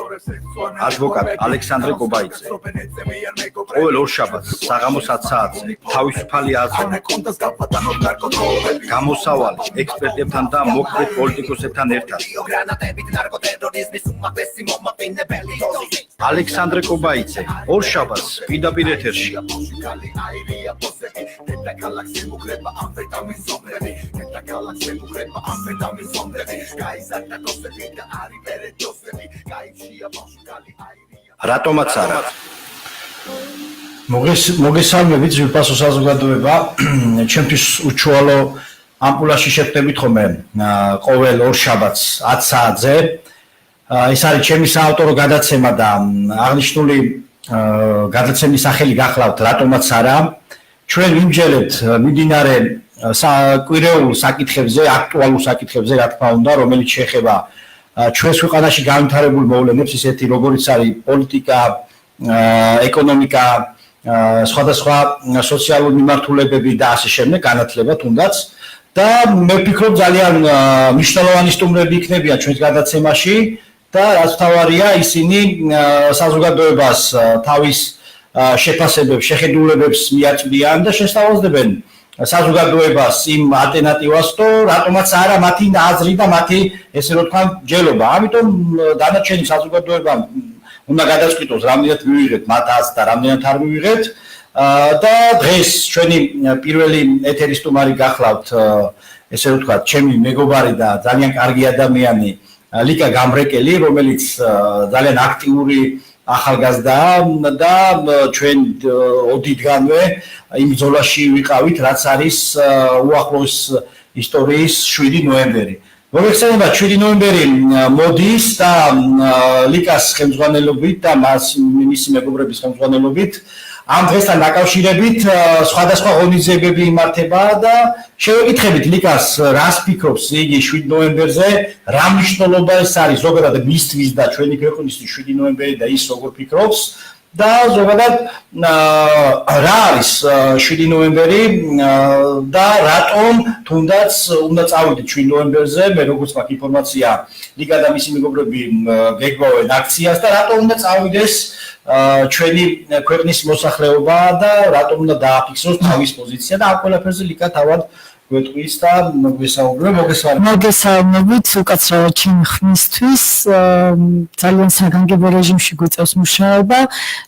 ადვოკატ ალექსანდრე კობაიძე ყოველ ორშაბათს საღამოს 10 საათზე თავისუფალი აზრი გამოსავალი ექსპერტებთან და მოქმედ პოლიტიკოსებთან ერთად ალექსანდრე კობაიძე ორშაბათს პირდაპირ ეთერში რატომაც არა მოგესალმებით ძვირფასო საზოგადოება ჩემთვის უჩვეულო ამპულაში შევხვდებით ხოლმე ყოველ ორშაბათს 10 საათზე ეს არის ჩემი საავტორო გადაცემა და აღნიშნული გადაცემის სახელი გახლავთ რატომაც არა ჩვენ ვიმჯერებთ მიმდინარე კვირეულ საკითხებზე აქტუალურ საკითხებზე რა თქმა უნდა რომელიც შეეხება ჩვენს ქვეყანაში განვითარებულ მოვლენებს ისეთი როგორიც არის პოლიტიკა ეკონომიკა სხვადასხვა სოციალური მიმართულებები და ასე შემდეგ განათლება თუნდაც და მე ვფიქრობ ძალიან მნიშვნელოვანი სტუმრები იქნებიან ჩვენს გადაცემაში და რაც თავარია ისინი საზოგადოებას თავის შეფასებებს შეხედულებებს მიაწვდიან და შესთავაზდებენ საზოგადოებას იმ ალტერნატივას თუ რატომაც არა მათი აზრი და მათი ესე რომ თქვა ჯელობა ამიტომ დანარჩენი საზოგადოება უნდა გადაწყვიტოს რამდენად მივიღეთ მათ აზრს და რამდენად არ მივიღეთ და დღეს ჩვენი პირველი ეთერის სტუმარი გახლავთ ესე რომ თქვა ჩემი მეგობარი და ძალიან კარგი ადამიანი ლიკა გამრეკელი რომელიც ძალიან აქტიური ახალგაზრდაა და ჩვენ ოდითგანვე იმ ბრძოლაში ვიყავით რაც არის უახლოეს ისტორიის 7 ნოემბერი მოგეხსენება 7 ნოემბერი მოდის და ლიკას ხელმძღვანელობით და მისი მეგობრების ხელმძღვანელობით ამ დღესთან დაკავშირებით სხვადასხვა ღონისძიებები იმართება და შევეკითხებით ლიკას რას ფიქრობს იგი 7 ნოემბერზე რა მნიშვნელობა ეს არის ზოგადად მისთვის და ჩვენი ქვეყნისთვის 7 ნოემბერი და ის როგორ ფიქრობს და ზოგადად რა არის 7 ნოემბერი და რატომ თუნდაც უნდა წავიდეთ 7 ნოემბერზე მე როგორც მაქვს ინფორმაცია ლიკა და მისი მეგობრები გეგმავენ აქციას და რატომ უნდა წავიდეს ჩვენი ქვეყნის მოსახლეობა და რატომ უნდა დააფიქსოს თავის პოზიცია და ამ ყველაფერზე ლიკა თავად გვეტყვის და მოგესალმებით უკაცრავად ჩემი ხმისთვის ძალიან საგანგებო რეჟიმში გვიწევს მუშაობა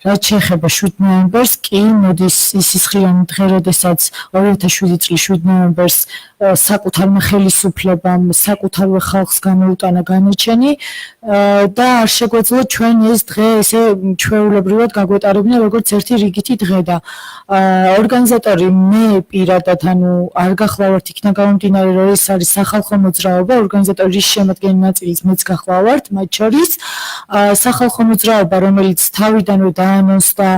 რაც შეეხება 7 ნოემბერს კი მოდის ის სისხლიანი დღე როდესაც 2007 წლის 7 ნოემბერს საკუთარმა ხელისუფლებამ საკუთარვე ხალხს გამოუტანა განაჩენი და არ შეგვეძლო ჩვენ ეს დღე ესე ჩვეულებრივად გაგვეტარებინა როგორც ერთი რიგითი დღე და ორგანიზატორი მე პირადად ანუ არ გახლავართ იქნა გამომდინარე რომ ეს არის სახალხო მოძრაობა ორგანიზატორის შემადგენელი ნაწილიც მეც გახლავართ მათ შორის სახალხო მოძრაობა რომელიც თავიდანვე დაანონსდა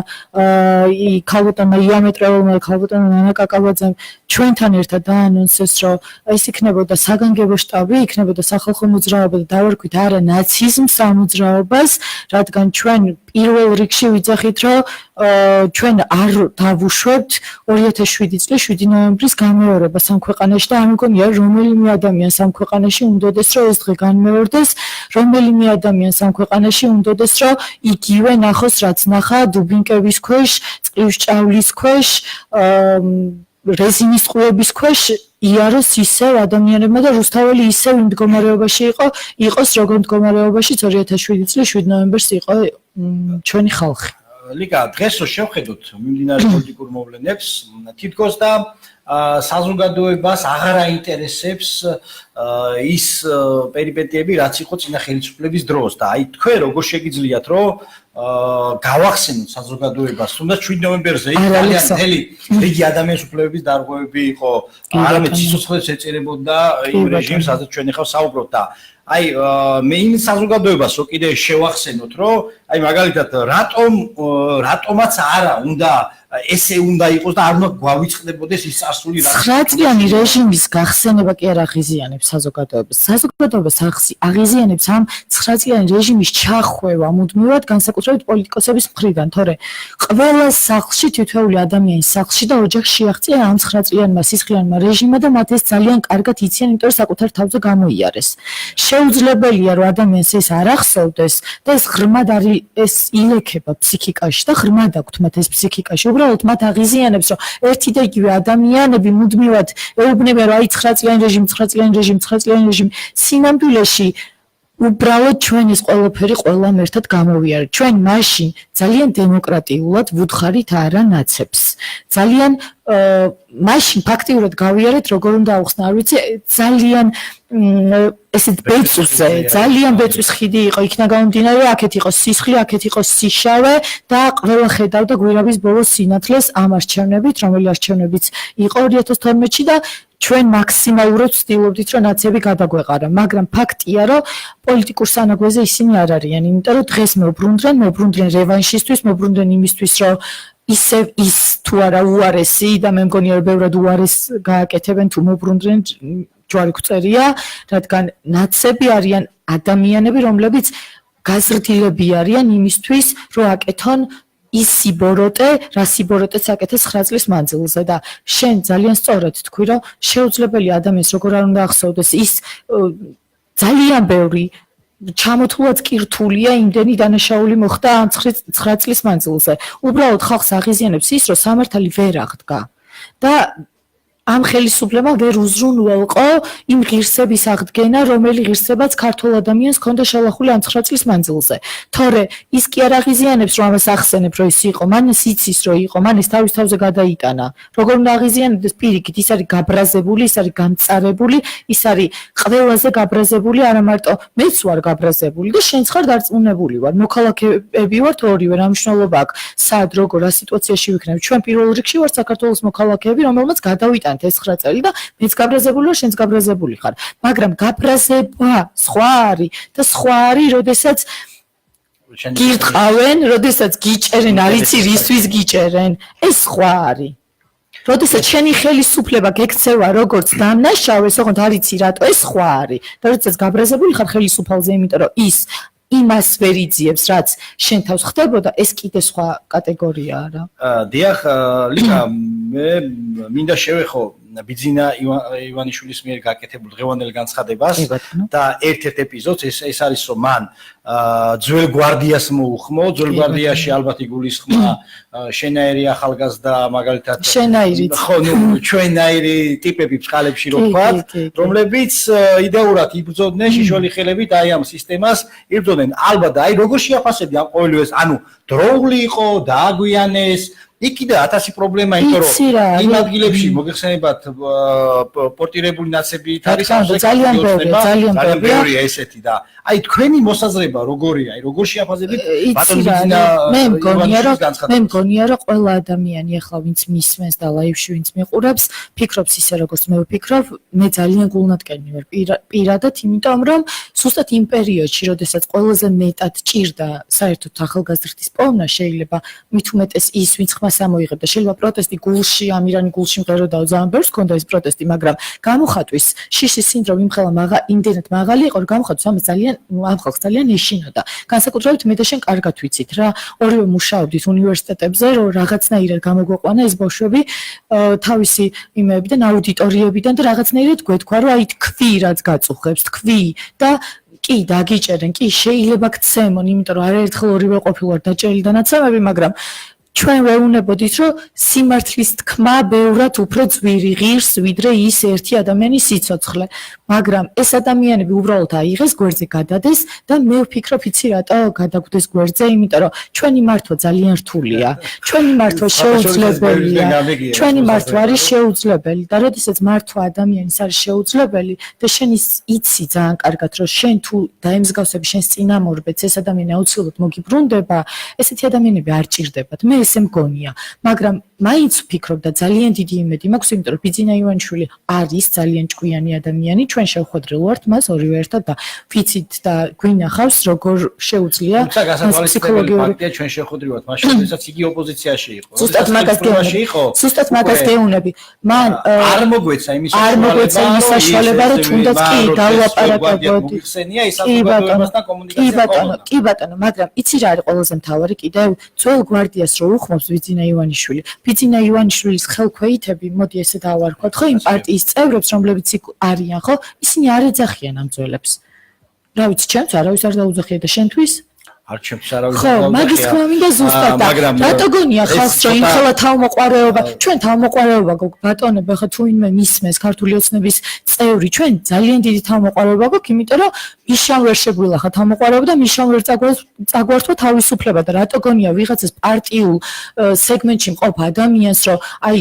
ქალბატონმა იამეტრეულმა ქალბატონმა ნანა კაკაბაძემ ჩვენთან ერთად დაანონსეს რომ ეს იქნებოდა საგანგებო შტაბი იქნებოდა სახალხო მოძრაობა და დავარქვით არა ნაციზმს ამ მოძრაობას რადგან ჩვენ პირველ რიგში ვიძახით რომ ჩვენ არ დავუშვებთ 2007 წლის 7 ნოემბრის გამეორებას ამ ქვეყანაში და ამგონია რომელიმე ადამიანს ამ ქვეყანაში უნდადეს რომ ეს დღე განმეორდეს რომელიმე ადამიანს ამ ქვეყანაში უნდადეს რომ იგივე ნახოს რაც ნახა დუბინკების ქვეშ წყლის ჭავლის ქვეშ რეზინის ყუების ქვეშ იაროს ისევ ადამიანებმა და რუსთაველი ისევ იმ მდგომარეობაში იყოს როგორ მდგომარეობაში 2007 წლის 7 ნოემბერს იყო ჩვენი ხალხი ლიკა დღეს რო შევხედოთ მიმდინარე პოლიტიკურ მოვლენებს თითქოს და საზოგადოებას აღარ აინტერესებს ის პერიპეტიები რაც იყო წინა ხელისუფლების დროს და აი თქვენ როგორ შეგიძლიათ რომ გავახსენოთ საზოგადოებას თუნდაც 7 ნოემბერზე იქ ძალიან მთელი რიგი ადამიანის უფლებების დარღვევები იყო არამედ სიცოცხლეც ეწირებოდა იმ რეჟიმს სადაც ჩვენ ახლა საუბრობთ და აი მე იმ საზოგადოებას რო კიდე შევახსენოთ რომ აი მაგალითად რატომაც არა უნდა ესე უნდა იყოს და არ უნდა გვავიწყდებოდეს ის წარსული 9 წლიანი რეჟიმის გახსენება კი არ აღიზიანებს საზოგადოებას. საზოგადოებას აღიზიანებს ამ 9 წლიანი რეჟიმის ჩახვევა მუდმივად განსაკუთრებით პოლიტიკოსების მხრიდან, თორე ყველა სახლში თითოეული ადამიანის სახლში და ოჯახში შეაღწია ამ 9 წლიანმა სისხლიანმა რეჟიმმა და მათ ეს ძალიან კარგად იციან, იმიტომ რომ საკუთარ თავზე გამოიარეს. შეუძლებელია რომ ადამიანს ეს არ ახსოვდეს და ეს ღრმად არის ეს ილექება ფსიქიკაში და ღრმად აქვთ მათ ეს ფსიქიკაში. უბრალოდ მათ აღიზიანებს რომ ერთი და იგივე ადამიანები მუდმივად ეუბნებიან რომ აი 9 წლიანი რეჟიმი სინამდვილეში უბრალოდ ჩვენ ეს ყველაფერი ყველამ ერთად გამოვიარეთ. ჩვენ მაშინ ძალიან დემოკრატიულად ვუთხარით არა ნაცებს. ძალიან მაშინ ფაქტიურად გავიარეთ როგორ უნდა აუხსნა არ ვიცი ძალიან ესეთ ბეწვზე ძალიან ბეწვის ხიდი იყო იქნა გამომდინარე აქეთ იყო სისხლი აქეთ იყო სიშავე და ყველა ხედავდა გვირაბის ბოლოს სინათლეს ამ არჩევნებით რომელი არჩევნებიც იყო 2012-ში და ჩვენ მაქსიმალურად ვცდილობდით რომ ნაცები გადაგვეყარა მაგრამ ფაქტია რომ პოლიტიკურ სანაგვეზე ისინი არ არიან იმიტომ რომ დღეს მეუბრუნდნენ რევანშისთვის მეუბრუნდნენ იმისთვის რომ ისევ ის თუ არა უარესი და მე მგონია რომ ბევრად უარეს გააკეთებენ თუ მეუბრუნდნენ ჯვარი გვწერია რადგან ნაცები არიან ადამიანები რომლებიც გაზრდილები არიან იმისთვის რომ აკეთონ ის სიბოროტე, რა სიბოროტეც აკეთეს 9 წლის მანძილზე და შენ ძალიან სწორად თქვი რომ შეუძლებელი ადამიანს როგორ არ უნდა ახსოვდეს ის ძალიან ბევრი ჩამოთვლაც კი რთულია იმდენი დანაშაული მოხდა ამ 9 წლის მანძილზე. უბრალოდ ხალხს აღიზიანებს ის რომ სამართალი ვერ აღდგა და ამ ხელისუფლებამ ვერ უზრუნველყო იმ ღირსების აღდგენა, რომელი ღირსებაც ქართულ ადამიანს ჰქონდა შალახული ამ 9 წლის მანძილზე. თორე ის კი არ აღიზიანებს, რომ ამას ახსენებ, რომ ის იყო, მან იცის, რომ იყო, მან ის თავის თავზე გადაიტანა. როგორ უნდა აღიზიანებდეს პირიქით, ის არის გაბრაზებული, ის არის გამწარებული, ის არის ყველაზე გაბრაზებული, არა მარტო მეც ვარ გაბრაზებული და შენც ხარ დარწმუნებული ვარ. მოქალაქეები ვართ ორივე, რა მნიშვნელობა აქვს, სად, როგორ, რა სიტუაციაში ვიქნებ. ჩვენ პირველ რიგში ვართ საქართველოს მოქალაქეები, რომელმაც გადავიტანა ეს 9 წელი და მეც გაბრაზებული ვარ, შენც გაბრაზებული ხარ. მაგრამ გაბრაზება სხვა არის და სხვა არის, როდესაც გირყავენ, როდესაც გიჭერენ, არიცი რისთვის გიჭერენ. ეს სხვა არის. როდესაც შენი ხელისუფლება გექცევა როგორც დამნაშავეს, ოღონდ არიცი რატო, ეს სხვა არის. და როდესაც გაბრაზებული ხარ ხელისუფალზე, იმიტომ რომ ის იმას ვერ იძიებს, რაც შენ თავს ხდებოდა, ეს კიდე სხვა კატეგორიაა რა. დიახ, ლიკა, მე მინდა შევეხო ბიძინა ივანიშვილის მიერ გაკეთებულ დღევანდელ განცხადებას და ერთ-ერთ ეპიზოდს ეს არის რომ მან ძველ გვარდიას მოუხმო, ძველ გვარდიაში ალბათ იგულისხმა შენაირი ახალგაზრდა მაგალითად შენაირიც ხო, ნუ ჩვენაირი ტიპები ბწყალებში რო ვთქვათ, რომლებიც იდეურად იბრძოდნენ შიშველი ხელებით აი ამ სისტემას იბრძოდნენ. ალბათ აი როგორ შეაფასებდი ამ ყოველივეს, ანუ დროული იყო, დააგვიანეს იქ კიდე 1000 პრობლემა, იმიტომ რომ იმ ადგილებში მოგეხსენებათ პორტირებული ნაცებით არის ძალიან ბევრი ესეთი და აი თქვენი მოსაზრება როგორია, აი როგორ შეაფასებით ბატონ ბიძინა მე მგონია რომ ყველა ადამიანი ახლა ვინც მისმენს და ლაივში ვინც მიყურებს, ფიქრობს ისე როგორც მე ვფიქრობ, მე ძალიან გულნათკენი ვარ პირადად, იმიტომ რომ ზუსტად იმ პერიოდში, როდესაც ყველაზე მეტად ჭირდა საერთოდ ახალგაზრდის პოვნა, შეიძლება მით უმეტეს ის ვინც ხმას ამოიღებდა, შეიძლება პროტესტი გულში, ამირანი გულში მღეროდაო, ძალიან ბევრს ჰქონდა ეს პროტესტი, მაგრამ გამოხატვის შიშის სინდრომი იმხელა იმდენად მაღალი იყო, რომ გამოხატვის ამას ძალიან ამ ხალხს ძალიან ეშინოდა. განსაკუთრებით მე და შენ კარგად ვიცით რა, ორივე მუშაობდით უნივერსიტეტებზე, რომ რაღაცნაირად გამოგვეყვანა ეს ბავშვები თავისი იმებიდან, აუდიტორიებიდან და რაღაცნაირად გვეთქვა, რომ აი თქვი რაც გაწუხებს, თქვი და კი დაგიჭერენ, კი შეიძლება გცემონ, იმიტომ რომ არაერთხელ ორივე ყოფილვარ დაჭერილი და ნაცემები, მაგრამ ჩვენ ვეუბნებოდით, რომ სიმართლის თქმა ბევრად უფრო ძვირი ღირს, ვიდრე ის ერთი ადამიანის სიცოცხლე. მაგრამ ეს ადამიანები უბრალოდ აიღეს, გვერდზე გადადეს და მე ვფიქრობ, იცი რატო გადაგვდეს გვერდზე, იმიტომ რომ ჩვენი მართვა ძალიან რთულია. ჩვენი მართვა შეუძლებელია. ჩვენი მართვა არის შეუძლებელი და როდესაც მართვა ადამიანის არის შეუძლებელი და შენ იცი ძალიან კარგად, რომ შენ თუ დაემსგავსები შენს წინამორბედს, ეს ადამიანი აუცილებლად მოგიბრუნდება, ესეთი ადამიანები არ ჭირდებათ. მე ესე მგონია, მაგრამ მაინც ვფიქრობ და ძალიან დიდი იმედი მაქვს, იმიტომ რომ ბიძინა ივანიშვილი არის ძალიან ჭკვიანი ადამიანი, ჩვენ შევხვედრილ ვართ მას ორივე ერთად და ვიცით და გვინახავს როგორ შეუძლია ფსიქოლოგიური ფაქტია ჩვენ შევხვედრივართ მაშინ, როდესაც იგი ოპოზიციაში იყო. ზუსტად მაგას გეუბნები. მან არ მოგვეცა იმის საშუალება, რომ თუნდაც კი დავაპარაკებოდი. კი ბატონო, მაგრამ იცი რა არის ყველაზე მთავარი კიდევ ძველ გვარდიას რო უხმობს ბიძინა ივანიშვილი. ბიძინა ივანიშვილის ხელქვეითები, მოდი ესე დავარქვათ, ხო, იმ პარტიის წევრებს, რომლებიც იქ არიან, ხო, ისინი არ ეძახიან ამ ძველებს. რა ვიცი, ჩემს არავის არ დაუძახია და შენთვის? არ ჩემს არავის ხო, მაგის თქმა მინდა ზუსტად და რატო გონია ხალხს რომ იმ ხელა თავმოყარეობა, ჩვენ თავმოყარეობა გოგ ბატონებო, ხა თუ ვინმე მისმეს ქართული ოცნების წევრი, ჩვენ ძალიან დიდი თავმოყარეობა გვაქვს, იმიტომ რომ მიშან ვერ შეგვილა ხა თავმოყარეობა და მიშან ვერ წაგვართვა თავისუფლება და რატო გონია ვიღაცას პარტიულ სეგმენტში მყოფ ადამიანს რომ აი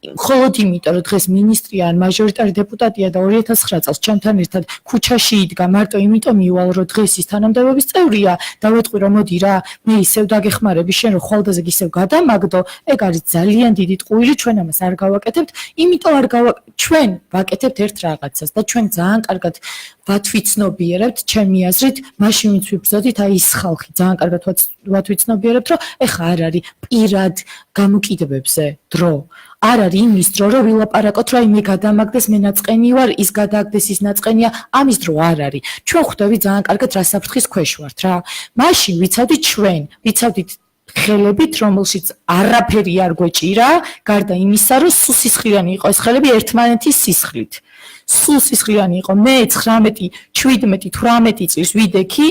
მხოლოდ იმიტომ რომ დღეს მინისტრია ან მაჟორიტარი დეპუტატია და 2009 წელს ჩემთან ერთად ქუჩაში იდგა მარტო იმიტომ მივალ რომ დღეს ის თანამდებობის წევრია და ვეთყვი რომ მოდი რა მე ისევ დაგეხმარები შენ რომ ხვალდაზე ისევ გადამაგდო ეგ არის ძალიან დიდი ტყუილი ჩვენ ამას არ გავაკეთებთ იმიტომ არ ჩვენ ვაკეთებთ ერთ რაღაცას და ჩვენ ძალიან კარგად ვათვიცნობიერებთ ჩემი აზრით მაშინ ვინც ვიბრძოდით აი ის ხალხი ძალიან კარგად ვათვიცნობიერებთ რომ ეხა არ არის პირად გამოკიდებებზე დრო არ არის იმის დრო რომ ვილაპარაკოთ რომ აი მე გადამაგდეს მე ნაწყენი ვარ ის გადააგდეს ის ნაწყენია ამის დრო არ არის ჩვენ ხვდები ძალიან კარგად რა საფრთხის ქვეშ ვართ რა მაშინ ვიცავდით ჩვენ ვიცავდით ხელებით რომელშიც არაფერი არ გვეჭირა გარდა იმისა რომ სულ სისხლიანი იყო ეს ხელები ერთმანეთის სისხლით სულ სისხლიანი იყო მე 19 17 18 წლის ვიდექი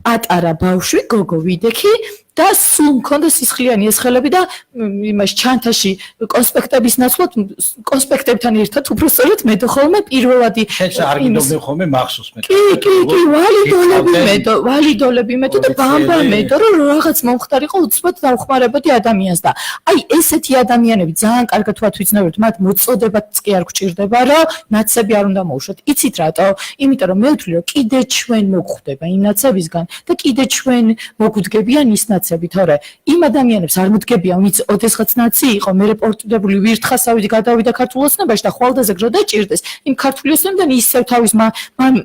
პატარა ბავშვი გოგო ვიდექი და სულ მქონდა სისხლიანი ეს ხელები და იმას ჩანთაში კონსპექტების ნაცვლად კონსპექტებთან ერთად უბრალოდ მე ხოლმე პირველადი შენს არ გინდობდი ხოლმე მახსოვს მე კი ვალიდოლები მე და ბამბა მე რომ რაღაც მომხდარიყო უცბად დავხმარებოდი ადამიანს და აი ესეთი ადამიანები ძალიან კარგად ვათვიცნობთ მათ მოწოდებაც კი არ გვჭირდება რომ ნაცები არ უნდა მოუშვათ იცით რატო იმიტომ რომ მე ვთვლი რომ კიდე ჩვენ მოგხვდება იმ ნაცებისგან და კიდე ჩვენ მოგვდგებიან ის ნაცები თორე იმ ადამიანებს არ მოდგებიან ვინც ოდესღაც ნაცი იყო მე რეპორტირებული ვირთხასავით გადავიდა ქართულ ოცნებაში და ხვალდაზე გრო დაჭირდეს იმ ქართული ოცნებიდან ისევ თავის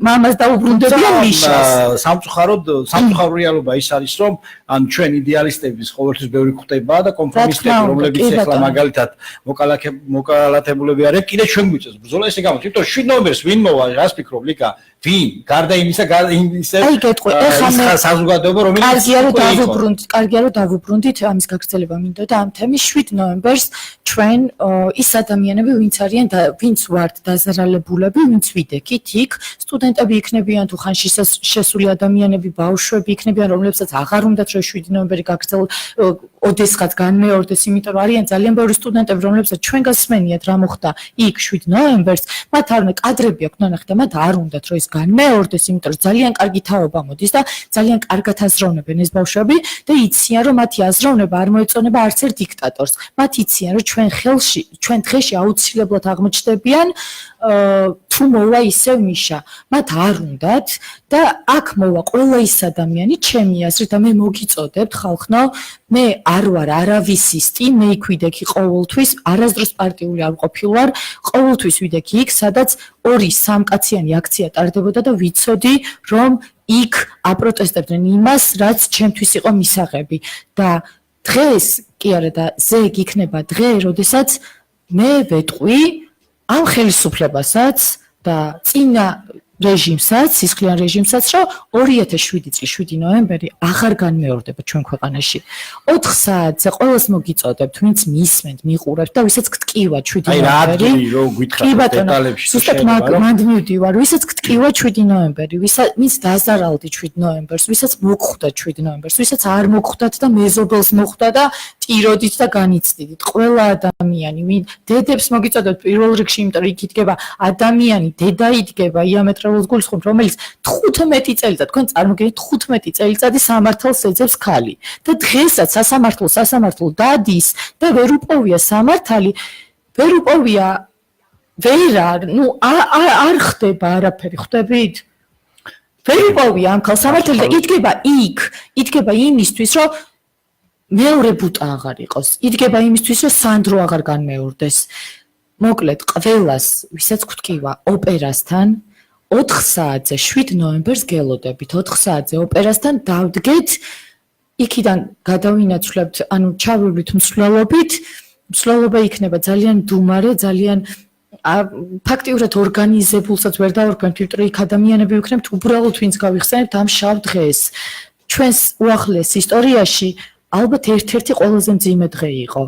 მამას დაუბრუნდებიან მიშას სამწუხარო რეალობა ის არის რომ ან ჩვენ იდეალისტების ყოველთვის ბევრი ხვდება და კომპრომისები რომლებიც ახლა მაგალითად მოკალათებულები არიან კიდე ჩვენ გვიწევს ბრძოლა ესე გამოდის იმიტომ 7 ნოემბერს ვინ მოვა რას ფიქრობ ლიკა ვინ გარდა იმისა აი გეტყვი ეხლა საზოგადოება რომელიც კარგია რომ დავუბრუნდით ამის გაგრძელება მინდოდა და ამ თემის 7 ნოემბერს ჩვენ ის ადამიანები ვინც არიან და ვინც ვართ დაზარალებულები ვინც ვიდექით იქ სტუდენტები იქნებიან თუ ხან შესული ადამიანები ბავშვები იქნებიან რომლებსაც აღარ უნდათ რომ 7 ნოემბერი გაგრძელოთ ოდესღაც განმეორდეს იმიტომ რომ არიან ძალიან ბევრი სტუდენტები რომლებსაც ჩვენ გასმენიათ რა მოხდა იქ 7 ნოემბერს მათ არ უნდა კადრები აქვს ნახე და მათ არ უნდათ რომ ეს განმეორდეს იმიტომ რომ ძალიან კარგი თაობა მოდის და ძალიან კარგად აზროვნებენ ეს ბავშვები და იციან რომ მათი აზროვნება არ მოეწონება არც ერთ დიქტატორს მათ იციან რომ ჩვენ დღეში აუცილებლად აღმოჩნდებიან თუ მოვა ისევ მიშა მათ არ უნდათ და აქ მოვა ყველა ის ადამიანი ჩემი აზრით და მე მოგიწოდებთ ხალხნო მე არ ვარ არავისისტი მე იქ ვიდექი ყოველთვის არასდროს პარტიული არ ყოფილვარ ყოველთვის ვიდექი იქ სადაც 2-3 კაციანი აქცია ტარდებოდა და ვიცოდი რომ იქ აპროტესტებდნენ იმას რაც ჩემთვის იყო მისაღები და დღეს კი არა და ზეგ იქნება დღე როდესაც მე ვეტყვი ამ ხელისუფლებასაც და წინა რეჟიმსაც, სისხლიან რეჟიმსაც, რომ 2007 წლის 7 ნოემბერი აღარ განმეორდება ჩვენ ქვეყანაში. 4 საათზე ყოველს მოგიწოდებთ, ვინც მისმენთ, მიყურებთ და ვისაც გტკივა 7 ნოემბერი. აი რა რო გითხრათ დეტალებში. ზუსტად მანდ მივდივარ, ვისაც გტკივა 7 ნოემბერი, ვინც დაზარალდი 7 ნოემბერს, ვისაც მოგხვდა 7 ნოემბერს, ვისაც არ მოგხვდათ და მეზობელს მოხვდა და ტიროდით და განიცდიდით. ყველა ადამიანი, ვინ დედებს მოგიწოდებთ პირველ რიგში, იმიტომ რომ იქ იდგება ადამიანი, დედა იდგება იამეტრალოს გულისხმობ, რომელიც 15 წელიწად, თქვენ წარმოგიდგენთ 15 წელიწადი სამართალს ეძებს ქალი. და დღესაც სასამართლო დადის და ვერ უპოვია სამართალი, ვერ უპოვია არ ხდება არაფერი, ხვდებით? ვერ უპოვია ამ ქალს სამართალი და იდგება იმისთვის, რომ მეორე ბუტა აღარ იყოს. იდგება იმისთვის, რომ სანდრო აღარ განმეორდეს. მოკლედ, ყველას, ვისაც გვტკივა ოპერასთან 4 საათზე 7 ნოემბერს გელოდებით. 4 საათზე ოპერასთან დავდგეთ, იქიდან გადავინაცვლებთ, ანუ ჩავივლით მსვლელობით. მსვლელობა იქნება ძალიან დუმარე, ძალიან ფაქტიურად ორგანიზებულსაც ვერ დავარქვენთ, იმიტომ რომ იქ ადამიანები ვიქნებთ, უბრალოდ ვინც გავიხსენებთ ამ შავ დღეს. ჩვენს უახლეს ისტორიაში ალბათ ერთ-ერთი ყველაზე მძიმე დღე იყო.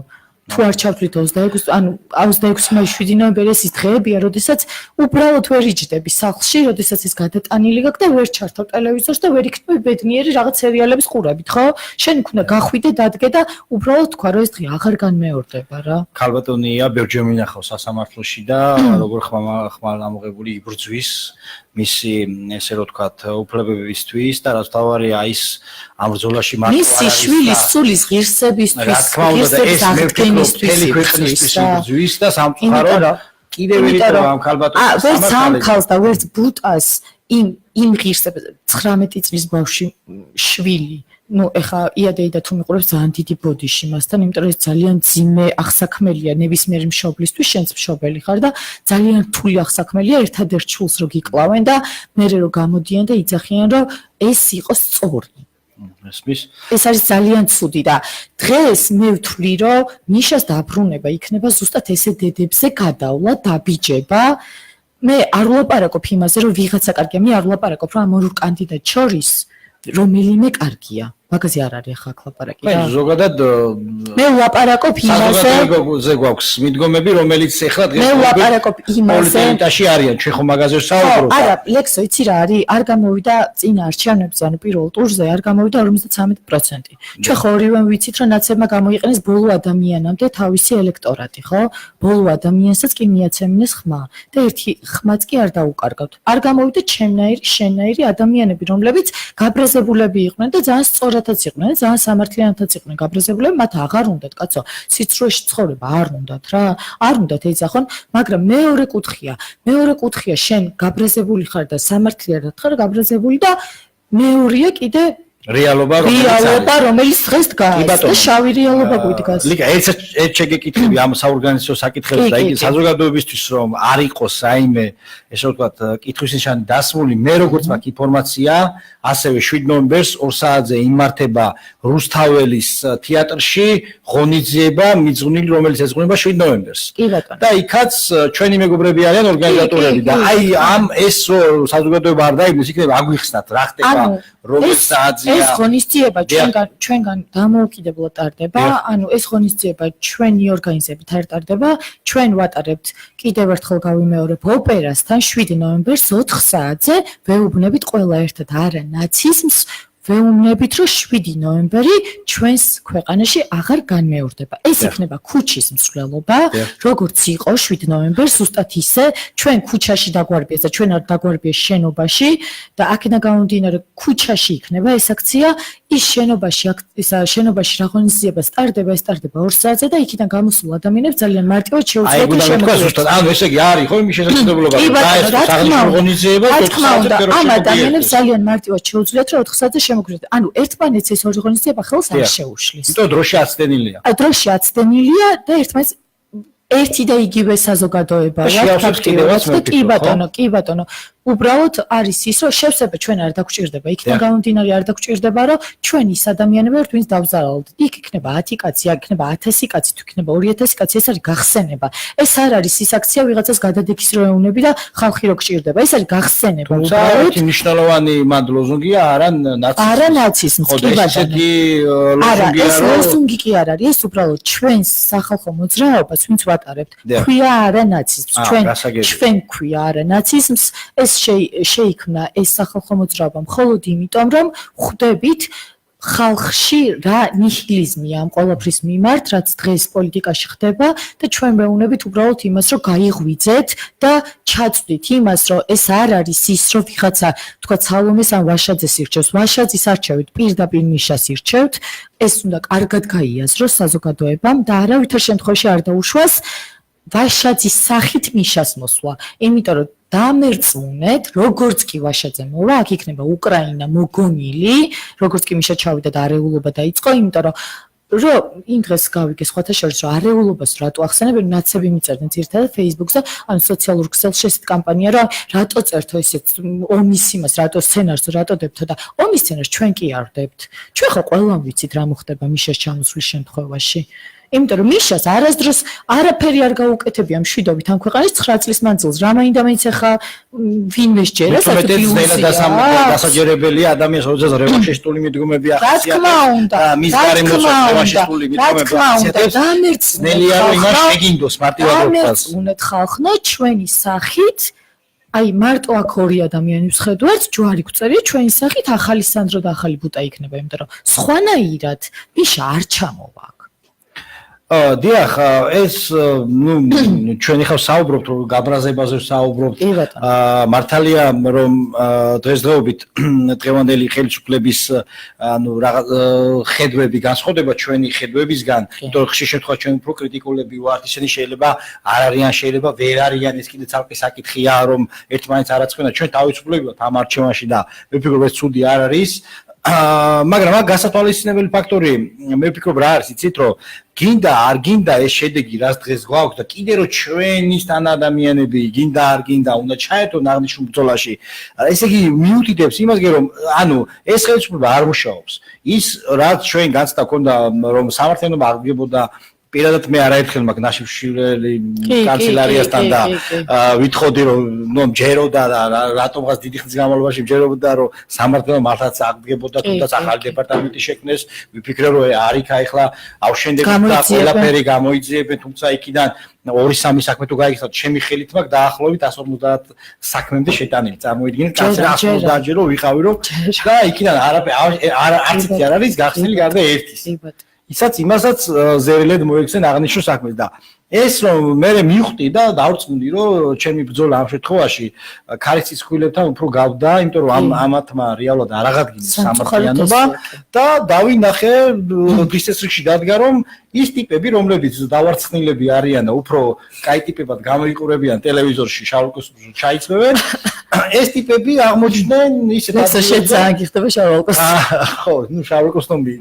თუ არ ჩავთვლით 26, ანუ 26 მაისს 7 ნოემბერი ეს დღეებია, როდესაც უბრალოდ ვერ იჯდები სახლში, როდესაც ის გადატანილი გაქვს და ვერ ჩართავ ტელევიზორს და ვერ იქნები ბედნიერი რაღაც სერიალების ყურებით, ხო? შენ უნდა გახვიდე, დადგე და უბრალოდ თქვა, რომ ეს დღე აღარ განმეორდება რა. ქალბატონია ბერჯემი ნახავს სასამართლოში და როგორ ხმალ ამოღებული იბრძვის მისი ესე რომ ვთქვათ უფლებებისთვის და რაც თავარია ის ამ ბრძოლაში მართლა მისი შვილის სულის ღირსებისთვის, ღირსების აღდგენისთვის იბრძვის და სამწუხარო კიდევ ვერ იყო ამ ქალბატონს ვერც ამ ქალს და ვერც ბუტას იმ ღირსებას 19 წლის ბავშვი შვილი ну, ეხა იადეიდა თუ მიყურებს ძალიან დიდი ბოდიში მასთან, იმიტომ რომ ეს ძალიან ძიმე აღსაქმელია ნებისმიერი მშობლისთვის, შენც მშობელი ხარ და ძალიან რთული აღსაქმელია ერთადერთ შულს რო გიკლავენ და მერე რო გამოდიან და იძახიან რომ ეს იყოს სწორი. ეს არის ძალიან ცუდი და დღეს მე ვთვლი რომ ნიშას დაბრუნება იქნება ზუსტად ესე დედებზე გადავლა, დაბიჯება. მე არ ვლაპარაკობ იმაზე რომ ვიღაცა კარგია, მე არ ვლაპარაკობ რომ ამ ორ კანდიდატს შორის რომელიმე კარგია. მაგაზე არ არის ახლა ლაპარაკი და ზოგადად მე ვლაპარაკობ იმაზე ზე გვაქვს მიდგომები რომელიც ეხლა დღეს მე ვლაპარაკობ იმაზე პოლიტიკაში არიან ჩვენ ხო მაგაზე ვსაუბრობთ არა ლექსო იცი რა არის არ გამოვიდა წინა არჩევნებზე ანუ პირველ ტურზე არ გამოვიდა 53% ჩვენ ხო ორივე ვიცით რომ ნაცებმა გამოიყენეს ბოლო ადამიანამდე თავისი ელექტორატი ხო ბოლო ადამიანსაც კი მიაცემინეს ხმა და ერთი ხმაც კი არ დაუკარგავთ არ გამოვიდა ჩემნაირი შენნაირი ადამიანები რომლებიც გაბრაზებულები იყვნენ და ძალიან სწორად იყვნენ, ძალიან სამართლიანადაც იყვნენ გაბრაზებულები, მათ აღარ უნდათ, კაცო, სიცრუეში ცხოვრება არ უნდათ რა, არ უნდათ ეძახონ, მაგრამ მეორე კუთხია, შენ გაბრაზებული ხარ და სამართლიანად ხარ გაბრაზებული და მეორეა კიდე რეალობა რომელიც დღეს დგას და შავი რეალობა გვიდგას. ლიკა ერთ შეგეკითხები ამ საორგანიზაციო საკითხებს და იგი საზოგადოებისთვის რომ არ იყოს რაიმე ესე ვთქვათ კითხვის ნიშანი დასმული მე როგორც მაქვს ინფორმაცია ასევე 7 ნოემბერს 2 საათზე იმართება რუსთაველის თეატრში ღონისძიება მიძღვნილი რომელიც ეძღვნება 7 ნოემბერს და იქაც ჩვენი მეგობრები არიან ორგანიზატორები და აი ამ ეს საზოგადოება არ დაიბნოს იქნება აგვიხსნათ რა ხდება როგორც საათზე ეს ღონისძიება ჩვენგან დამოუკიდებლად ტარდება, ანუ ეს ღონისძიება ჩვენი ორგანიზებით არ ტარდება, ჩვენ ვატარებთ კიდევ ერთხელ გავიმეორებ ოპერასთან 7 ნოემბერს 4 საათზე ვეუბნებით ყველა ერთად არა ნაციზმს ვეუბნებით რომ 7 ნოემბერი ჩვენს ქვეყანაში აღარ განმეორდება. ეს იქნება ქუჩის მსვლელობა, როგორც იყო 7 ნოემბერს, ზუსტად ისე ჩვენ ქუჩაში დაგვარბიეს და ჩვენ არ დაგვარბიეს შენობაში და აქედან გამომდინარე ქუჩაში იქნება ეს აქცია, ის შენობაში რა ღონისძიება სტარდება 2 საათზე და იქიდან გამოსულ ადამიანებს ძალიან მარტივად შეუძლიათ შემოგვიყვეს. ზუსტად ანუ ესე იგი არის ხო იმის შესაძლებლობა და ეს საღამოს ღონისძიება 4 საათზე ამ ადამიანებს ძალიან მარტივად შეუძლიათ რომ 4 საათზე შემოგვიყვეს. ანუ ერთმანეთს ეს ორი ღონისძიება ხელს არ შეუშლის. იმიტომ დროში აცდენილია. დროში აცდენილია და ერთმანეთს ერთი და იგივე საზოგადოებაა ფაქტიურად და კი ბატონო უბრალოდ არის ის რომ შევსება ჩვენ არ დაგვჭირდება იქიდან გამომდინარე არ დაგვჭირდება რომ ჩვენ ის ადამიანები ვართ ვინც დავზარალოთ იქ იქნება 10 კაცი აქ იქნება 1000 კაცი თუ იქნება 2000 კაცი ეს არის გახსენება ეს არ არის ის აქცია ვიღაცას გადადექის რო ეუნები და ხალხი რო გჭირდება ეს არის გახსენება უბრალოდ მნიშვნელოვანი მანდ ლოზუნგია არა ნაციზმი კი ბატონო არა ეს ლოზუნგი კი არ არის ეს უბრალოდ ჩვენს სახალხო მოძრაობას ვინც ვატარებთ ქვია არა ნაციზმს ჩვენ ქვია არა ნაციზმს ეს შეიქმნა ეს სახალხო მოძრაობა მხოლოდ იმიტომ რომ ხვდებით ხალხში რა ნიჰილიზმია ამ ყველაფრის მიმართ რაც დღეს პოლიტიკაში ხდება და ჩვენ მეუბნებით უბრალოდ იმას რომ გაიღვიძეთ და ჩაწვდით იმას რომ ეს არ არის ის რომ ვიღაცა თქვა სალომეს ან ვაშაძეს ირჩევს ვაშაძის არჩევით პირდაპირ მიშას ირჩევთ ეს უნდა კარგად გაიაზროს საზოგადოებამ და არავითარ შემთხვევაში არ დაუშვას ვაშაძის სახით მიშას მოსვლა იმიტომ რომ დამერწმუნეთ, როგორც კი ვაშაძე მოვა, აქ იქნება უკრაინა მოგონილი, როგორც კი მიშა ჩავიდა და არეულობა დაიწყო, იმიტომ რომ რომ იმ დღეს გავიგე სხვათა შორის რომ არეულობას რატო ახსენებენ ნაცები მიწერდნენ ძირითადად Facebook-ზე ან სოციალურ ქსელში ესეთ კამპანია რომ რატო წერთო ესეთ ომის იმას რატო სცენარს რატო დებთო და ომის სცენარს ჩვენ კი არ ვდებთ ჩვენ ხო ყველამ ვიცით რა მოხდება მიშას ჩამოსვლის შემთხვევაში იმიტომ რომ მიშას არასდროს არაფერი არ გაუკეთებია მშვიდობით ამ ქვეყანის 9 წლის მანძილზე რა მაინდა მეც ახლა ვინმე შეერა დასაჯერებელია ადამიანს როდესაც რევანშისტული მიდგომები ახსია რა თქმა უნდა მის გარემოსაც რევანშისტული მიდგომები ახსია რომ იმას შეგინდოს მარტივად ვთქვას უნეთ ხალხნო ჩვენი სახით აი მარტო აქ ორი ადამიანი ვსხედვართ ჯვარი გვწერია ჩვენი სახით ახალი სანდრო და ახალი ბუტა იქნება იმიტომ რომ სხვანაირად მიშა არ ჩამოვა დიახ ეს ჩვენ ახლა საუბრობთ რომ გაბრაზებაზე საუბრობთ მართალია რომ დღესდღეობით დღევანდელი ხელისუფლების ხედვები განსხვავდება ჩვენი ხედვებისგან იმიტომ რომ ხშირ შემთხვევაში ჩვენ უფრო კრიტიკულები ვართ ისინი შეიძლება არ არიან შეიძლება ვერ არიან ეს კიდე ცალკე საკითხია რომ ერთმანეთს არ აწყენა ჩვენ თავისუფლებად ამ არჩევანში და მე ვფიქრობ ეს ცუდი არ არის მაგრამ აქ გასათვალისწინებელი ფაქტორი მე ვფიქრობ რა არის იცით რომ გინდა არ გინდა ეს შედეგი რაც დღეს გვაქვს და კიდე რომ ჩვენი თანადამიანები გინდა არ გინდა უნდა ჩაერთონ აღნიშნულ ბრძოლაში ესე იგი მიუთითებს იმასგან რომ ანუ ეს ხელისუფლება არ მუშაობს ის რაც ჩვენ განცდა ქონდა რომ სამართლიანობა აღდგებოდა პირადად მე არაერთხელ მაგ ნაშიფშილელი კანცელარიასთან და ვითხოვდი რომ ნუ მჯეროდა და რატომღაც დიდი ხნის განმავლობაში მჯერობდა რომ სამართლიანობა მართლაც აღდგებოდა თუნდაც ახალი დეპარტამენტი შექმნეს ვიფიქრე რომ არ იქა ახლა ავშენდებით და ყველაფერი გამოიძიებენ თუმცა იქიდან 2-3 საქმე თუ გაიგეთ ჩემი ხელით მაგ დაახლოებით 150 საქმემდე შეტანილი წარმოიდგინეთ კანცელარს 150 ჯერო ვიყავი რომ და იქიდან არც ერთი არ არის გახსნილი გარდა ერთის ისაც იმასაც ზერილედ მოიქცენ აღნიშნულ საქმეს და ეს რომ მე მივხვდი და დავწმუნდი რომ ჩემი ბრძოლა ამ შემთხვევაში ქარისის ხვილებთან უფრო გავდა იმიტომ რომ ამათმა რეალურად არ აღადგინეს სამართლიანობა და დავინახე დღის რიგში დადგა რომ ის ტიპები რომლებიც დავარცხნილები არიან და უფრო კაი ტიპებად გამოიყურებიან ტელევიზორში შარვალ-კოსტუმში ჩაიცმევენ ეს ტიპები აღმოჩნდნენ ისეთ შეცაა გიხდება შარვალ-კოსტუმი ხო ნუ შარვალ-კოსტუმი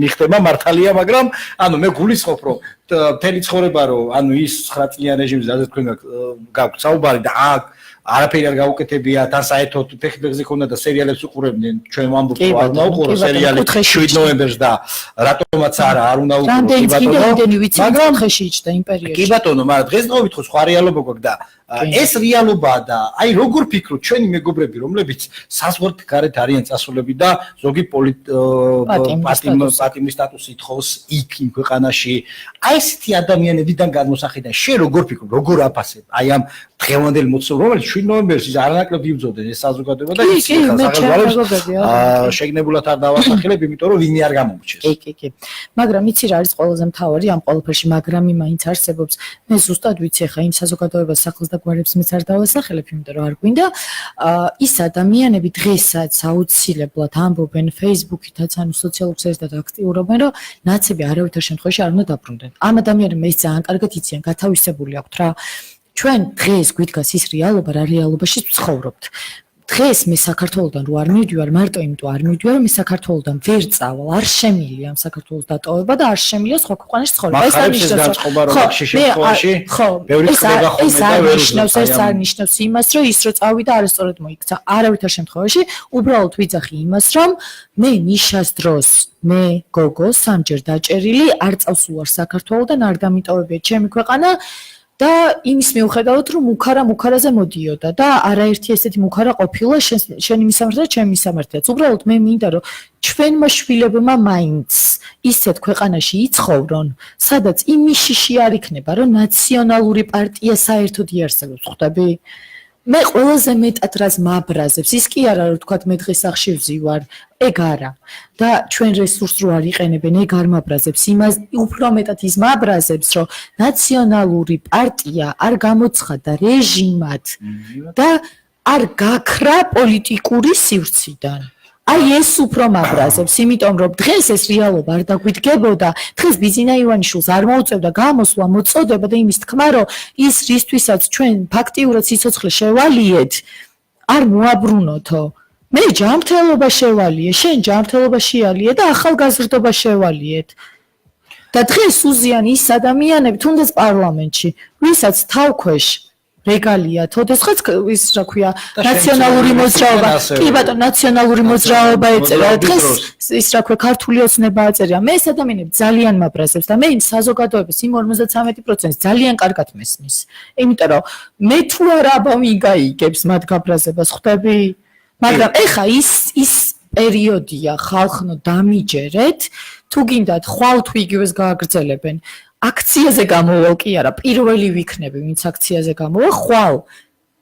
მიხდება მართალია მაგრამ ანუ მე გულისხმობ რომ მთელი ცხოვრება რომ ანუ ის 9 წლიან რეჟიმზე ასე თქვენ გაქვთ საუბარი და არაფერი არ გაუკეთებია თან საერთოდ ფეხბურთზე ქონდა და სერიალებს უყურებდნენ ჩვენ ვამბობთ რომ არ უნდა უყურო სერიალი 7 ნოემბერს და რატომაც არ უნდა უყურო მაგრამ ხეში იჭდა იმპერიაში კი ბატონო მაგრამ დღესდღეობით ხო სხვა რეალობა გვაქვს და ეს რეალობაა და აი როგორ ფიქრობთ ჩვენი მეგობრები რომლებიც საზღვართ გარეთ არიან წასულები და ზოგი პატიმრის სტატუსი ითხოვს იქ იმ ქვეყანაში აი ესეთი ადამიანებიდან გადმოსახედიდან შე როგორ ფიქრობ როგორ აფასებ აი ამ დღევანდელ მოცემულს რომელიც 7 ნოემბერს ის არანაკლებ იბრძოდნენ ეს საზოგადოება და ის სახელმწიფოს შეგნებულად არ დავასახელებ იმიტომ რომ ვინმე არ გამომრჩეს კი მაგრამ იცი რა არის ყველაზე მთავარი ამ ყოველფერში მაგრამ მაინც არსებობს მე ზუსტად ვიცი ხა იმ საზოგადოებას სახელს და გვარებს მეც არ დავასახელებ იმიტომ რომ არ გვინდა ის ადამიანები დღესაც აუცილებლად ამბობენ Facebook-ითაც ანუ სოციალურ ქსელთან აქტიურობენ რომ ნაცები არავითარ შემთხვევაში არ უნდა დაბრუნდნენ ამ ადამიანებს მე ძალიან კარგად იციან გათავისებული აქვთ რა ჩვენ დღეს გვიდგას ის რეალობა რა რეალობაში ვცხოვრობთ დღეს მე საქართველოსთან რო არ მივდივარ მარტო იმიტომ არ მივდივარ რომ მე საქართველოსთან ვერ წავალ არ შემილია ამ საქართველოს დატოვება და არ შემილია სხვა ქვეყანაში ცხოვრება ეს არ ნიშნავს ეს არ ნიშნავს იმას რომ ის რო წავიდა არასწორად მოიქცა არავითარ შემთხვევაში უბრალოდ ვიძახი იმას რომ მე ნიშას დროს მე გოგო სამჯერ დაჭერილი არ წავსულარ საქართველოსთან არ დამიტოვებია ჩემი ქვეყანა და იმის მიუხედავად რომ მუქარაზე მოდიოდა და არაერთი ესეთი მუქარა ყოფილა შენი მისამართი და ჩემი მისამართიაც უბრალოდ მე მინდა რომ ჩვენმა შვილებმა მაინც ისეთ ქვეყანაში იცხოვრონ სადაც იმის შიში არ იქნება რომ ნაციონალური პარტია საერთოდ იარსებობს ხვდები მე ყველაზე მეტად რას მაბრაზებს ის კი არა რომ თქვა მე დღეს სახში ვზივარ ეგ არა და ჩვენ რესურსს რო არ იყენებენ ეგ არ მაბრაზებს იმას უფრო მეტად ის მაბრაზებს რომ ნაციონალური პარტია არ გამოცხადა რეჟიმად და არ გაქრა პოლიტიკური სივრციდან აი ეს უფრო მაბრაზებს იმიტომ რომ დღეს ეს რეალობა არ დაგვიდგებოდა დღეს ბიზინა ივანიშვილს არ მოუწევდა გამოსვლა მოწოდება და იმის თქმა რომ ის რისთვისაც ჩვენ ფაქტიურად სიცოცხლე შევალიეთ არ მოაბრუნოთო მე ჯანმრთელობა შევალიე, შენ ჯანმრთელობა შეალიე და ახალგაზრდობა შევალიეთ. და დღეს უზიან ის ადამიანები, თუნდაც პარლამენტში, ვისაც თავქვეშ რეგალიათ, ოდესღაც ის რა ქვია, ნაციონალური მოძრაობა, კი ბატონო, ნაციონალური მოძრაობა ეწერა, დღეს ის რა ქვია, ქართული ოცნება აწერია. მე ეს ადამიანები ძალიან მაბრაზებს და მე იმ საზოგადოების იმ 53% ძალიან კარგად მესმის. იმიტომ რომ მე თუ არა აბა გაიგებს მათ გაბრაზებას, ხვდები? მაგრამ ეხა ის პერიოდია ხალხნო დამიჯერეთ, თუ გინდათ ხვალ თუ იგივეს გააგრძელებენ. აქციაზე გამოვალ კი არა, პირველი ვიქნები, ვინც აქციაზე გამოვა, ხვალ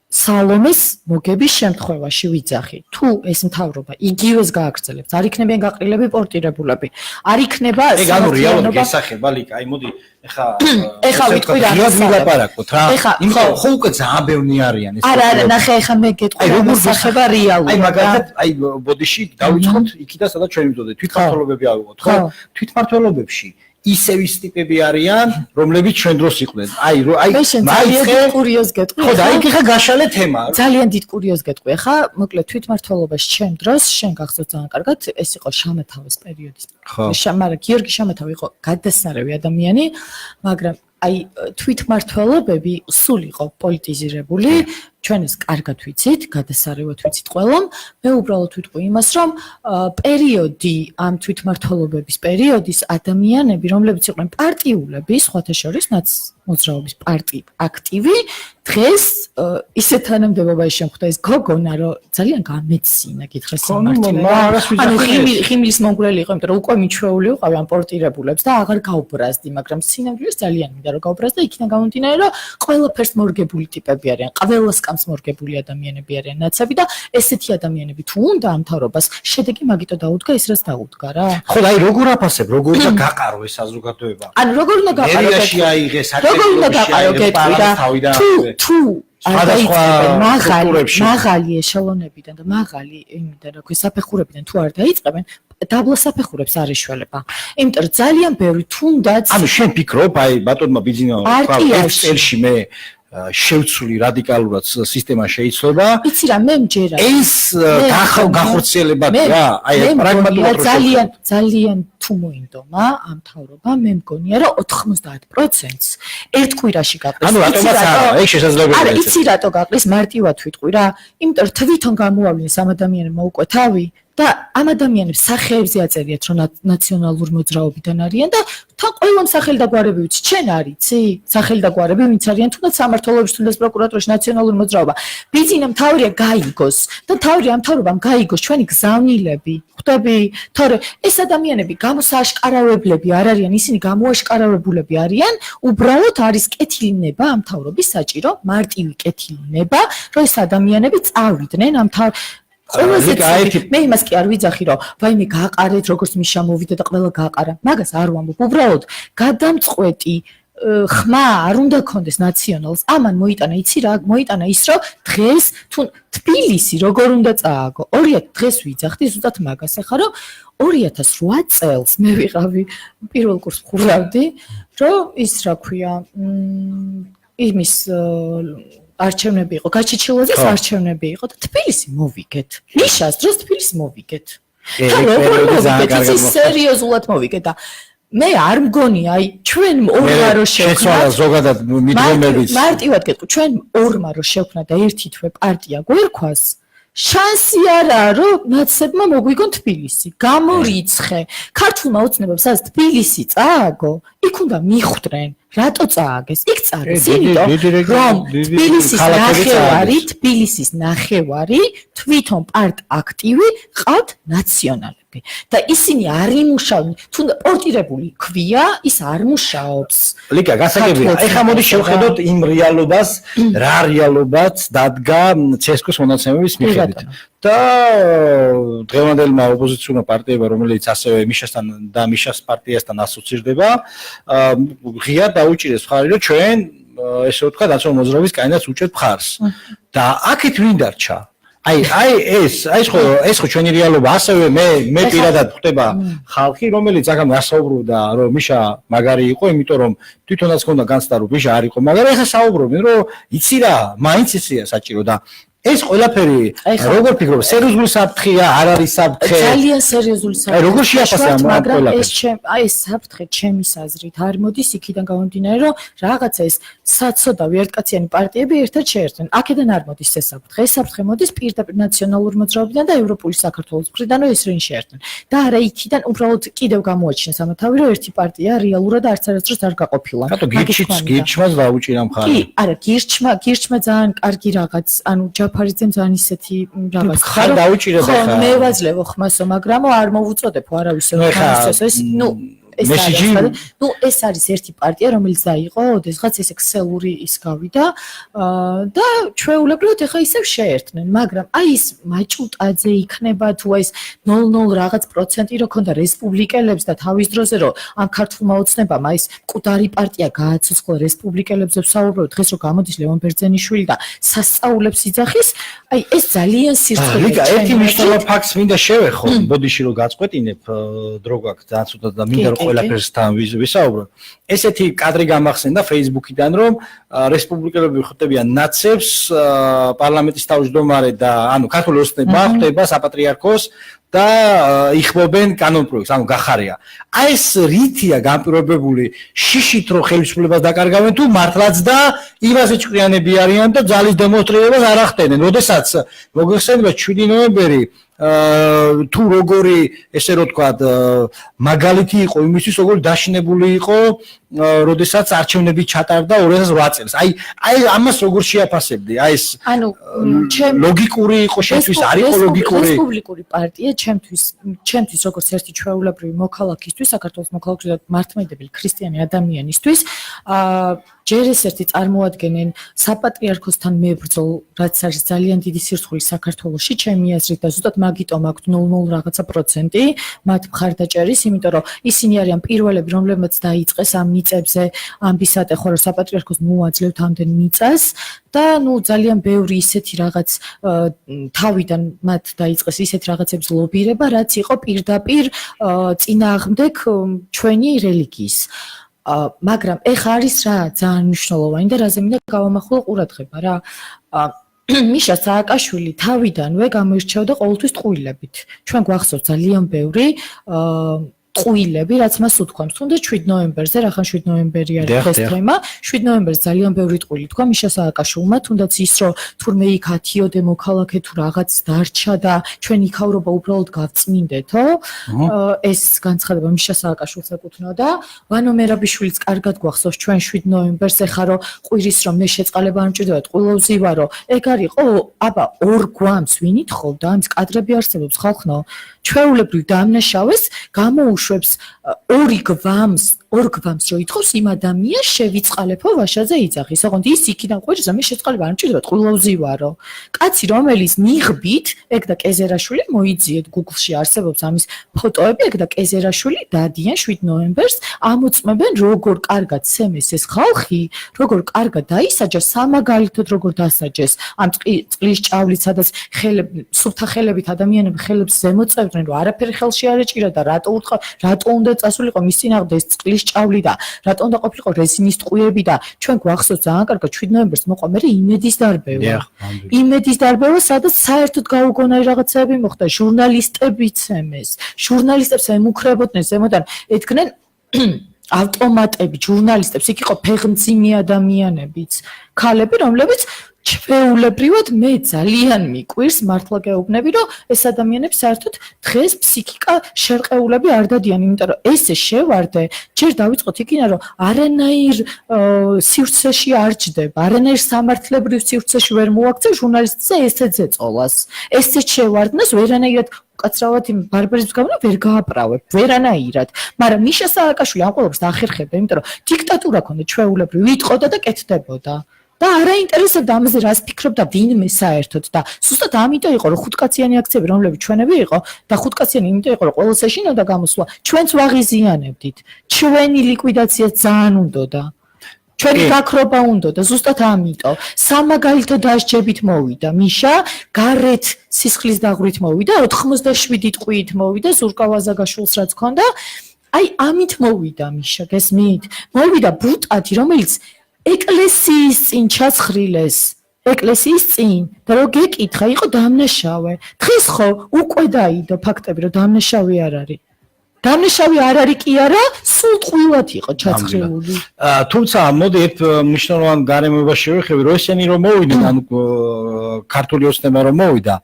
სალომეს მოგების შემთხვევაში ვიძახი. თუ ეს მთავრობა იგივეს გააგრძელებს, არ იქნებიან გაყრილები პორტირებულები. არ იქნება ეგ ანუ რეალურად გესახება, ლიკა, აი მოდი, ეხა ვიტყვი რა ვილაპარაკოთ რა. იმიტომ ხო უკვე ძალიან ბევრი არიან ეს. არა, ნახე, ეხა მე გეტყვი რა გესახება რეალურად. აი მაგალითად, აი ბოდიში დავიწყოთ იქიდან სადაც ჩვენ ვიმდოდეთ, თვითმმართველობები ავიღოთ, ხო? თვითმმართველობებში ისევის ტიპები არიან, რომლებიც ჩვენ დროს იყვნენ. აი ძალიან კურიოზ გეტყვი. ხო, და აი ხა გაშალე თემა. ძალიან დიდ კურიოზ გეტყვი. ხა, მოკლედ თვითმმართველობაში ჩვენ დროს, შენ გახსოვს ძალიან კარგად, ეს იყო შამათავის პერიოდის. მაგრამ გიორგი შამათავი იყო გადასარევი ადამიანი, მაგრამ აი თვითმმართველობები სულ იყო პოლიტიზირებული. ჩვენ ეს კარგად ვიცით, გადასარევად ვიცით ყველამ. მე უბრალოდ ვიტყვი იმას, რომ პერიოდი ამ თვითმმართველობების პერიოდის ადამიანები, რომლებიც იყვნენ პარტიულები, სხვათა შორის მოძრაობის პარტიი აქტივი, დღეს ისეთ თანამდებობაში შემხვდა ეს გოგონა, რომ ძალიან გამეცინა გითხრას სამართლია. ანუ ხიმლის მონგრელი იყო, იმიტომ რომ უკვე მიჩვეული ვიყავი ამ პორტირებულებს და აღარ გაუბრაზდი, მაგრამ სინამდვილეს ძალიან მინდა რომ გაუბრაზდა, იქიდან გამომდინარე, რომ ყველაფერს მორგებული ტიპები არიან, ყველას კამს მორგებული ადამიანები არიან ნაცები და ესეთი ადამიანები თუ უნდა ამ მთავრობას, შედეგი მაგიტო დაუდგა ის რაც დაუდგა რა. ხო, აი როგორ აფასებ, როგორ უნდა გაყარო ეს საზოგადოება? ანუ როგორ უნდა გაყარო? მერიაში აიღეს, როგორ უნდა გაყარო გეტყვი და თუ სხვადასხვა მაღალი ეშელონებიდან და მაღალი იმიდან რა ქვია საფეხურებიდან თუ არ დაიწყებენ დაბლა საფეხურებს არ ეშველება. იმიტომ რომ ძალიან ბევრი თუნდაც ანუ შენ ფიქრობ აი ბატონმა ბიძინაო ეს წელში მე შევცვლი რადიკალურად სისტემა შეიცვალა. იცი რა მე მჯერა. ეს გახორციელებადია აი პრაგმატულად ძალიან თუ მოინდომა ამ მთავრობა მე მგონია რომ 90%-ს ერთ კვირაში გაყრის. ანუ რატომაც არა, ეგ შესაძლებელია. არა, იცი რატო გაყრის, მარტივად ვიტყვი რა. იმიტომ რომ თვითონ გამოავლინეს ამ ადამიანებმა უკვე თავი და ამ ადამიანებს სახეებზე აწერიათ რომ ნაციონალური მოძრაობიდან არიან და თან ყველა სახელი და გვარები ვიცი, შენ არიცი? სახელი და გვარები ვინც არიან თუნდაც სამართლობებში, თუნდაც პროკურატურაში ნაციონალური მოძრაობა. ბიძინა მთავრია გაიგოს და მთავრია ამ მთავრობამ გაიგოს ჩვენი გზავნილები. ხვდები? თორე ეს ადამიანები გამოსააშკარავებლები არ არიან, ისინი გამოაშკარავებულები არიან, უბრალოდ არის კეთილნება ამ მთავრობის საჭირო, მარტივი კეთილნება, რომ ეს ადამიანები წავიდნენ ამ ყველაზე მე იმას კი არ ვიძახი რომ ვაიმე გააყარეთ როგორც მიშა მოვიდა და ყველა გააყარა მაგას არ ვამბობ უბრალოდ გადამწყვეტი ხმა არ უნდა კონდეს ნაციონალს ამან მოიტანა იცი რა მოიტანა ის რომ დღეს თუ თბილისი როგორ უნდა წააგო 2000 დღეს ვიძახდი ზუსტად მაგას ახლა რომ 2008 წელს მე ვიყავი პირველ კურსს ხურავდი რომ ის რა ქვია იმის არჩევნები იყო, გაჩეჩილოზის არჩევნები იყო და თბილისი მოვიგეთ. ნიშას დროს თბილისი მოვიგეთ. ეს სერიოზულად მოვიგეთ და მე არ მგონია, აი ჩვენ ორმა რო შევქნათ, ზოგადად მიდგომებით. მარტივად გეტყვი, ჩვენ ორმა რო შევქნათ და ერთი თვე პარტია გვერქვას, შანსი არაა, რომ ნაცებმა მოგვიგონ თბილისი. გამორიცხე. ქართულმა ოცნებამ სადაც თბილისი წააგო, იქ უნდა მიხვდნენ. რატო წააგეს? იქ წააგეს, იმიტომ რომ თბილისის ნახევარი თვითონ პარტ აქტივი ყავთ ნაციონალები და ისინი არ იმუშავენ, თუნდაც პორტირებული ქვია, ის არ მუშაობს. ლიკა, გასაგებია. ეხლა მოდი შევხედოთ იმ რეალობას, რა რეალობაც დადგა ცესკოს მონაცემების მიხედვით. და დღევანდელმა ოპოზიციურმა პარტიებმა, რომელიც ასევე მიშასთან და მიშას პარტიასთან ასოცირდება, ღიად დაუჭირეს მხარი, რომ ჩვენ ესე ვთქვა, ნაციონალური მოძრაობის კანონს უჭერთ მხარს. და აქეთ ვინ დარჩა? აი ეს ხო ჩვენი რეალობა, ასევე მე პირადად ხვდება ხალხი, რომელიც აქამდე ასაუბრობდა, რომ მიშა მაგარი იყო, იმიტომ რომ თვითონაც ქონდა განცდა, რომ მიშა არ იყო მაგარი, ახლა საუბრობენ, რომ იცი რა, მაინც ისეა საჭირო და ეს ყველაფერი როგორ ფიქრობ, სერიოზული საფრთხეა, არ არის საფრთხე? ძალიან სერიოზული საფრთხე. როგორ შეაფასე ამ ყველაფერს? ეს საფრთხე ჩემის აზრით არ მოდის იქიდან გამომდინარე, რომ რაღაცა ეს საცოდავი ერთკაციანი პარტიები ერთად შეერთდნენ. აქედან არ მოდის ეს საფრთხე. ეს საფრთხე მოდის პირდაპირ ნაციონალურ მოძრაობიდან და ევროპული საქართველოს მხრიდან, რომ ეს რენ შეერთდნენ. და არა იქიდან უბრალოდ კიდევ გამოაჩინეს ამათავი, რომ ერთი პარტია რეალურად არც არასდროს არ გაყოფილა. რატო გირჩმას დაუჭირა მხარი? კი, არა, გირჩმა ძალიან კარგი რაღაც, ანუ ჯაფარიძემ ძალიან ისეთი რაღაც ხარ დაუჭირება ხარ. მე ვაძლევო ხმასო, მაგრამ არ მოვუწოდებ არავის ეს ეს არის ერთი პარტია, რომელიც დაიყო, ოდესღაც ეს ქსელური ის გავიდა და ჩვეულებრივად ეხა ისევ შეერთდნენ, მაგრამ აი ის მაჭუტაძე იქნება თუ ეს 0.0 რაღაც პროცენტი რო ქონდა რესპუბლიკელებს და თავის დროზე რო ამ ქართულმა ოცნებამ აი ეს მკვდარი პარტია გააცოცხლა რესპუბლიკელებზე ვსაუბრობთ დღეს რო გამოდის ლევან ბერძენიშვილი და სასწაულებს იძახის, აი ეს ძალიან სირცხეა. ლიგა ერთი მნიშვნელოვანი ფაქტს მინდა შევეხო, ბოდიში რო გაწყვეტინებ, დრო გვაქვს ძალიან ცუდად და მინდა რომ ყველაფერსთან ვისაუბროთ. ესეთი კადრი გამახსენდა Facebook-იდან, რომ რესპუბლიკელები ხვდებიან ნაცებს, პარლამენტის თავმჯდომარე და ანუ ქართული ოცნება ხვდება საპატრიარქოს და იხმობენ კანონპროექტს, ანუ გახარია. აი ეს რითია განპირობებული შიშით რომ ხელისუფლებას დაკარგავენ თუ მართლაც და იმაზე ჭკვიანები არიან და ძალის დემონსტრირებას არ ახდენენ. როდესაც მოგეხსენებათ 7 ნოემბერი თუ როგორი ესე რომ თქვა მაგალითი იყო იმისთვის როგორ დაშინებული იყო როდესაც არჩევნები ჩატარდა 2008 წელს. აი ამას როგორ შეაფასებდი? აი ეს ანუ ლოგიკური იყო შეთვის, არ იყო ლოგიკური? რესპუბლიკური პარტია ჩემთვის როგორც ერთი ჩვეულებრივი მოქალაქისთვის, საქართველოს მოქალაქისთვის და მართლმადიდებელი ქრისტიანი ადამიანისთვის, ჯერ ეს ერთი წარმოადგენენ საპატრიარქოსთან მებრძოლ, რაც არის ძალიან დიდი სირცხული საქართველოში, ჩემი აზრით და ზუსტად მაგიტომ აქვს 0.0 რაღაცა პროცენტი მათ მხარდაჭერის, იმიტომ რომ ისინი არიან პირველები, რომლებმაც დაიწყეს ამ მიწებზე ამბისატე ხო რომ საპატრიარქოს მოაძლევთ ამდენ მიწას და ნუ ძალიან ბევრი ისეთი რაღაც თავიდან მათ დაიწყეს ისეთი რაღაცების ლობირება, რაც იყო პირდაპირ წინააღმდეგ ჩვენი რელიგიის. მაგრამ ეხა არის რა ძალიან მნიშვნელოვანი და რაზე მინდა გავამახვილო ყურადღება რა. მიშა სააკაშვილი თავიდანვე გამოირჩეოდა ყოველთვის ტყუილებით. ჩვენ გვახსოვს ძალიან ბევრი ტყუილები, რაც მას უთქვამს. თუნდაც 7 ნოემბერზე, რახან 7 ნოემბერი არის დღეს თემა, 7 ნოემბერს ძალიან ბევრი ტყუილი თქვა მიშა სააკაშვილმა, თუნდაც ის რომ თურმე იქ 10-ოდე მოქალაქე თუ რაღაც დარჩა და ჩვენ იქავრობა უბრალოდ გავწმინდეთო. ეს განცხადება მიშა სააკაშვილს ეკუთვნოდა. ვანო მერაბიშვილიც კარგად გვახსოვს ჩვენ 7 ნოემბერს ეხა რომ ყვირის რომ მე შეწყალება არ მჭირდება, ტყუილოვზი ვარო. ეგ არისო, აბა ორ გვამს ვინ ითხოვდა? ამის კადრები არსებობს ხალხნო. ჩვეულებრივ დამნაშავეს გამოუშვებს ორ გვამს რო ითხოვს იმ ადამიანს შევიწყალებო ვაშაზე იძახის. ოღონდ ის იქიდან ყვირს რომ მე შეწყალება არ მჭირდება, ტყუილოვზი ვარო. კაცი რომელიც ნიღბით, ეგ და კეზერაშვილი მოიძიეთ Google-ში არსებობს ამის ფოტოები, ეგ და კეზერაშვილი დადიან 7 ნოემბერს, ამოწმებენ როგორ კარგად სემეს ეს ხალხი, როგორ კარგად დაისაჯა, სამაგალითოდ როგორ დასაჯეს ამ წყლის ჭავლით, სადაც სუფთა ხელებით ადამიანები ხელებს ზემოწევდნენ, რომ არაფერი ხელში არ ეჭირა და რატო უნდა წასულიყო მის წინააღმდეგ ეს წყლის ჭავლი და რატო უნდა ყოფილიყო რეზინის ტყუილები და ჩვენ გვახსოვს ძალიან კარგად 7 ნოემბერს მოყვა მე იმედის დარბევა. იმედის დარბევა, სადაც საერთოდ გაუგონარი რაღაცები მოხდა, ჟურნალისტებიც ემეს. ჟურნალისტებს ემუქრებოდნენ ზემოდან, ეთქნენ ავტომატები ჟურნალისტებს, იქ იყო ფეხმძიმე ადამიანებიც, ქალები, რომლებიც ჩვეულებრივად მე ძალიან მიკვირს მართლა გეუბნები, რომ ეს ადამიანები საერთოდ დღეს ფსიქიკა შერყეულები არ დადიან, იმიტომ რომ ესე შევარდე, ჯერ დავიწყოთ იქიდან, რომ არანაირ სივრცეში არ ჯდება, არანაირ სამართლებრივ სივრცეში ვერ მოაქცევ ჟურნალისტზე ესე ძეწოლას. ესე შევარდნას ვერანაირად უკაცრავად იმ ბარბარიზმის გამო ვერ გააправებ, ვერანაირად. მაგრამ მიშა სააკაშვილი ამ ყველაფერს დაახერხებდა, იმიტომ რომ დიქტატურა ქონდა ჩვეულებრივ, ვიტყოდა და კეთდებოდა. და არა ინტერესებდა ამაზე რას ფიქრობდა ვინმე საერთოდ და ზუსტად ამიტომ იყო რომ ხუთკაციანი აქციები რომლებიც ჩვენები იყო და ხუთკაციანი იმიტომ იყო რომ ყოველს ეშინოდა გამოსვლა ჩვენც ვაღიზიანებდით ჩვენი ლიკვიდაცია ძალიან უნდოდა ჩვენი გაქრობა უნდოდა ზუსტად ამიტომ სამაგალითო დასჯებით მოვიდა მიშა გარეთ სისხლის დაღვრით მოვიდა 87 ტყვიით მოვიდა ზურკა ვაზაგაშვილს რაც ქონდა აი ამით მოვიდა მიშა გესმით მოვიდა ბუტათი რომელიც ეკლესიის წინ ჩაცხრილეს ეკლესიის წინ და რომ გეკითხა იყო დამნაშავე. დღეს ხო უკვე დაიდო ფაქტები რომ დამნაშავე არ არის. დამნაშავე არ არის კი არა, სულ ტყუილად იყო ჩაცხრეული. თუმცა მოდი ერთ მნიშვნელოვან გარემოებას შევეხები, რომ ესენი რომ მოვიდნენ, ანუ ქართული ოცნება რომ მოვიდა,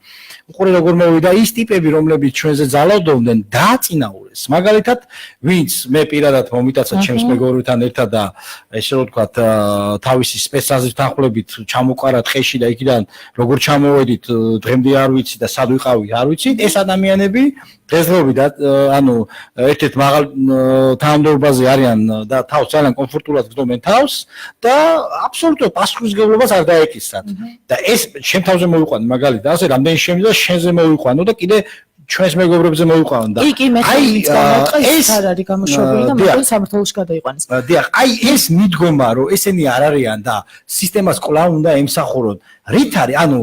უყურე როგორ მოვიდა ის ტიპები, რომლებიც ჩვენზე ძალადობდნენ, დააწინაურეს. მაგალითად, ვინც მე პირადად მომიტაცა ჩემს მეგობრებთან ერთად და ესე რომ ვთქვათ, თავისი სპეცსაზრით თანხლებით ჩამოყარა ტყეში და იქიდან როგორ ჩამოვედით, დღემდე არ ვიცი და სად ვიყავით, არ ვიცით, ეს ადამიანები დღესდღეობით ანუ ერთ-ერთ მაღალ თანამდებობაზე არიან და თავს ძალიან კომფორტულად გრძნობენ თავს და აბსოლუტურად პასუხისმგებლობას არ დაეკისრათ. და ეს შენ თავზე მოვიყვანე მაგალითად, ასე რამდენი შემიძლია შენზე მოვიყვანო და კიდე ჩვენს მეგობრებზე მოვიყვანო და კი მე ეს არ არის გამოშვებული და მაგალითად სამართლოში გადაიყვანეს. დიახ, აი ეს მიდგომა რომ ესენი არ არიან და სისტემას კვლავ უნდა ემსახურონ. რით არის? ანუ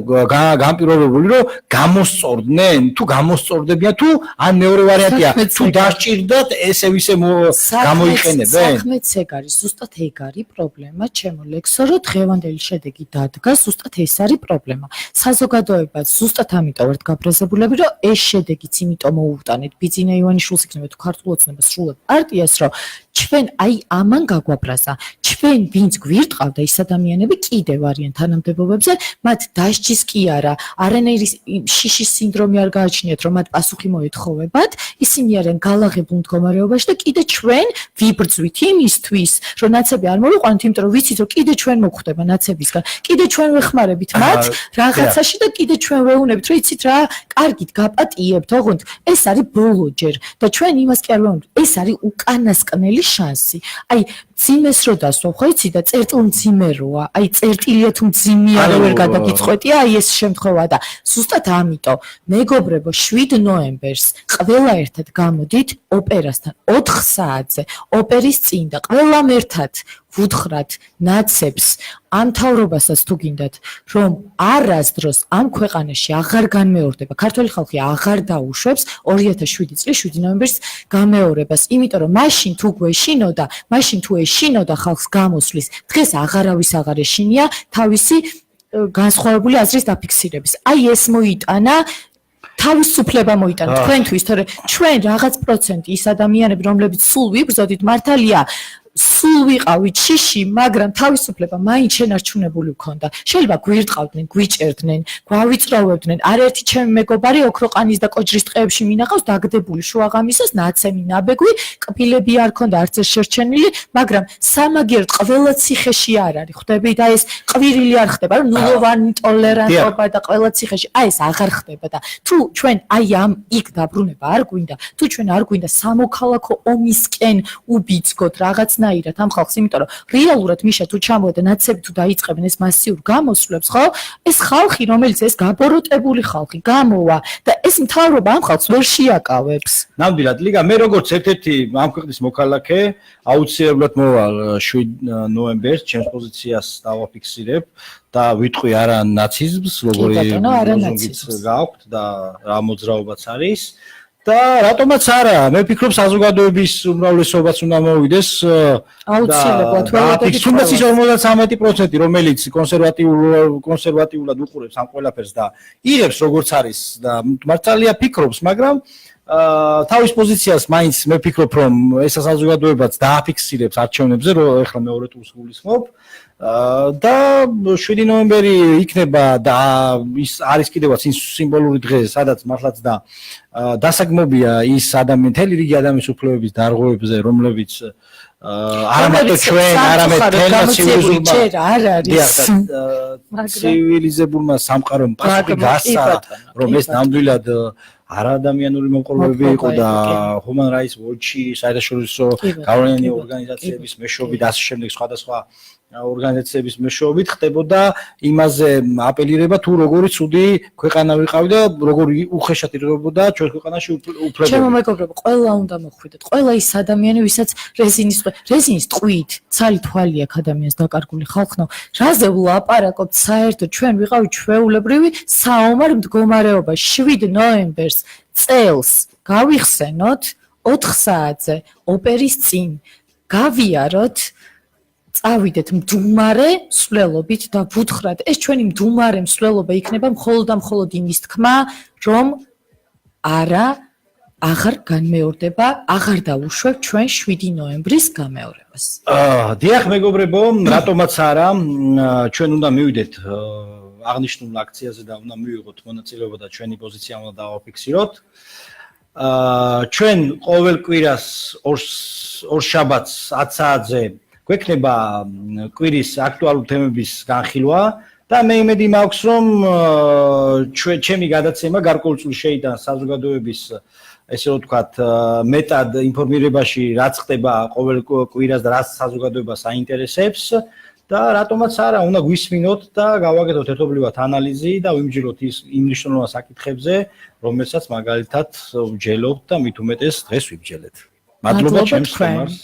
განპირობებული რომ გამოსწორდნენ, თუ გამოსწორდებიან, თუ ან მეორე ვარიანტია, თუ დასჭირდათ ესე ვისე გამოიყენებენ. საქმეც ეგ არის, ზუსტად ეგ არის პრობლემა, ჩემო ლექსო, რომ დღევანდელი შედეგი დადგა, ზუსტად ეს არის პრობლემა. საზოგადოებაც ზუსტად ამიტომ ვართ გაბრაზებულები, რომ ეს შედეგიც იმიტომ მოუტანეთ ბიძინა ივანიშვილს იქნება თუ ქართულ ოცნებას სრულად პარტიას, რომ ჩვენ აი ამან გაგვაბრაზა. ჩვენ ვინც გვირტყავდა ის ადამიანები კიდევ არიან თანამდებობებზე, მათ დასჯის კი არა, არანაირი შიშის სინდრომი არ გააჩნიათ, რომ მათ პასუხი მოეთხოვებათ, ისინი არიან გალაღებულ მდგომარეობაში და კიდე ჩვენ ვიბრძვით იმისთვის, რომ ნაცები არ მოვიყვანოთ, იმიტომ რომ ვიცით, რომ კიდე ჩვენ მოგხვდება ნაცებისგან, კიდე ჩვენ ვეხმარებით მათ რაღაცაში და კიდე ჩვენ ვეუბნებით, რომ იცით რა, კარგით გაპატიებთ, ოღონდ ეს არის ბოლოჯერ და ჩვენ იმას კი არ ვეუბნებით, ეს არის უკანასკნელი შანსი. აი ძიმეს რო დასვა, ხო იცი და წერტილ მძიმე როა, აი წერტილია თუ მძიმეა რო ვერ გადაგიწყვეტია, აი ეს შემთხვევა და ზუსტად ამიტომ მეგობრებო 7 ნოემბერს ყველა ერთად გამოდით ოპერასთან 4 საათზე, ოპერის წინ და ყველამ ერთად ვუთხრათ ნაცებს ამ თავრობასაც თუ გინდათ რომ არასდროს ამ ქვეყანაში აღარ განმეორდება ქართული ხალხი აღარ დაუშვებს 2007 წლის 7 ნოემბერს გამეორებას, იმიტომ რომ მაშინ თუ გვეშინოდა, მაშინ თუ ეშინოდა ხალხს გამოსვლის, დღეს აღარავის აღარ ეშინია თავისი განსხვავებული აზრის დაფიქსირების. აი ეს მოიტანა თავისუფლება მოიტანა თქვენთვის, თორე ჩვენ რაღაც პროცენტი ის ადამიანები, რომლებიც სულ ვიბრძოდით, მართალია სულ ვიყავით შიში, მაგრამ თავისუფლება მაინც შენარჩუნებული გქონდა. შეიძლება გვირტყავდნენ, გვიჭერდნენ, გვავიწროვებდნენ. არაერთი ჩემი მეგობარი ოქროყანის და კოჯრის ტყეებში მინახავს დაგდებული შუაღამისას, ნაცემი ნაბეგვი, კბილები არ ქონდა არც ერთ შერჩენილი, მაგრამ სამაგიეროდ ყველა ციხეში არ არის. ხვდები და ეს ყვირილი არ ხდება, რომ ნულოვანი ტოლერანტობა და ყველა ციხეში, აი ეს აღარ ხდება და თუ ჩვენ აი ამ იქ დაბრუნება არ გვინდა, თუ ჩვენ არ გვინდა სამოქალაქო ომისკენ უბიძგოთ რაღაც ნაირად ამ ხალხს, იმიტომ რომ რეალურად მიშა თუ ჩამოვიდა ნაცები თუ დაიწყებენ ეს მასიურ გამოსვლებს, ხო? ეს ხალხი, რომელიც ეს გაბოროტებული ხალხი გამოვა და ეს მთავრობა ამ ხალხს ვერ შეაკავებს. ნამდვილად, ლიგა, მე როგორც ერთ-ერთი ამ ქვეყნის მოქალაქე, აუცილებლად მოვალ 7 ნოემბერს ჩემს პოზიციას დავაფიქსირებ და ვიტყვი არა ნაციზმს, როგორი ლოზუნგიც გააქვთ და რა მოძრაობაც არის. და რატომაც არა, მე ვფიქრობ საზოგადოების უმრავლესობაც უნდა მოვიდეს აუცილებლად თუმცა ის 53%, რომელიც კონსერვატიულად უყურებს ამ ყველაფერს და იღებს როგორც არის და მართალია ფიქრობს, მაგრამ თავის პოზიციას მაინც მე ვფიქრობ, რომ ეს საზოგადოებაც დააფიქსირებს არჩევნებზე, რომ ეხლა მეორე ტურს გულისხმობ და 7 ნოემბერი იქნება და ის არის კიდევაც ის სიმბოლური დღე, სადაც მართლაც და დასაგმობია ის მთელი რიგი ადამიანის უფლებების დარღვევებზე, რომლებიც არა მარტო ჩვენ, არამედ ცივილიზებულმა სამყარომ პასუხი გასცა, რომ ეს ნამდვილად არაადამიანური მომყოლობები იყო და Human Rights Watch-ი, საერთაშორისო გავლენიანი ორგანიზაციების მეშვეობით და ასე შემდეგ სხვადასხვა ორგანიზაციების მეშვეობით ხდებოდა იმაზე აპელირება თუ როგორი ცუდი ქვეყანა ვიყავი და როგორი უხეშად ირღვებოდა ჩვენ ქვეყანაში უფლებები. ჩემო მეგობრებო, ყველა უნდა მოხვიდეთ. ყველა ის ადამიანი, ვისაც რეზინის ტყვით ცალი თვალი აქვს ადამიანს დაკარგული ხალხნო, რაზე ვლაპარაკობთ საერთოდ ჩვენ ვიყავით ჩვეულებრივი საომარ მდგომარეობაში 7 ნოემბერს წელს გავიხსენოთ 4 საათზე ოპერის წინ გავიაროთ წავიდეთ მდუმარე მსვლელობით და ვუთხრათ, ეს ჩვენი მდუმარე მსვლელობა იქნება მხოლოდ და მხოლოდ იმის თქმა, რომ არა აღარ განმეორდება, აღარ დაუშვებ ჩვენ 7 ნოემბრის გამეორებას. დიახ, მეგობრებო, რატომაც არა, ჩვენ უნდა მივიდეთ აღნიშნულ აქციაზე და უნდა მივიღოთ მონაწილეობა და ჩვენი პოზიცია უნდა დავაფიქსიროთ. ჩვენ ყოველ კვირას ორ შაბათს 10 საათზე გვექნება კვირის აქტუალური თემების განხილვა და მე იმედი მაქვს, რომ ჩემი გადაცემა გარკვეულწილად შეიტანს საზოგადოების ესე რომ ვთქვათ, მეტად ინფორმირებაში რაც ხდება ყოველ კვირას და რაც საზოგადოებას აინტერესებს და რატომაც არა, უნდა გვისმინოთ და გავაკეთოთ ერთობლივად ანალიზი და ვიმჯეროთ იმ მნიშვნელოვან საკითხებზე, რომელსაც მაგალითად ვჯელობთ და მით უმეტეს დღეს ვიბჯელეთ. მადლობა ჩემს სტუმარს.